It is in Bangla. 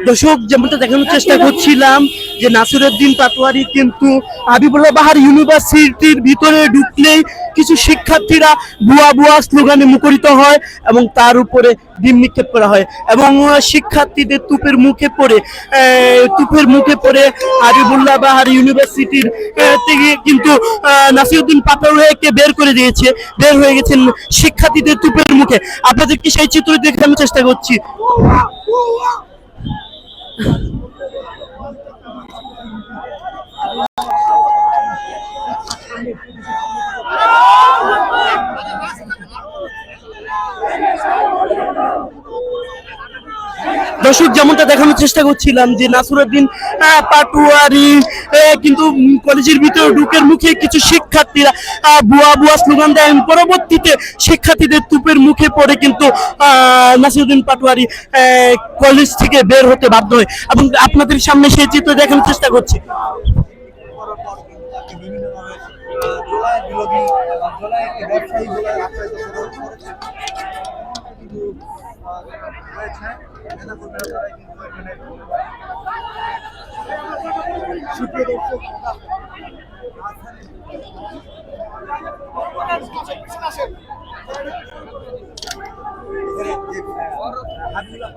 দর্শক, যেমনটা দেখানোর চেষ্টা করছিলাম যে নাসিরউদ্দিন পাটোয়ারি কিন্তু হাবিবুল্লাহ বাহার ইউনিভার্সিটির ভিতরে ঢুকলেই কিছু শিক্ষার্থীরা বুয়া বুয়া স্লোগানে মুখরিত হয় এবং তার উপরে ডিম নিক্ষেপ করা হয় এবং শিক্ষার্থীদের তুপের মুখে পড়ে হাবিবুল্লাহ বাহার ইউনিভার্সিটির থেকে কিন্তু নাসিরউদ্দিন পাটোয়ারিকে বের হয়ে গেছেন শিক্ষার্থীদের তুপের মুখে। আপনাদেরকে সেই চিত্র দেখানোর চেষ্টা করছি। দর্শক, যেমনটা দেখানোর চেষ্টা করছিলাম যে নাসিরউদ্দিন পাটোয়ারি কিন্তু কলেজের ভিতরে ঢুকের মুখে কিছু শিক্ষার্থীরা বুয়া বুয়া স্লোগান দেয়। পরবর্তীতে শিক্ষার্থীদের তুপের মুখে পড়ে কিন্তু নাসিরউদ্দিন পাটোয়ারি কলেজ থেকে বের হতে বাধ্য হয় এবং আপনাদের সামনে সেই চিত্র দেখানোর চেষ্টা করছি। সুপ্রিয় দর্শক,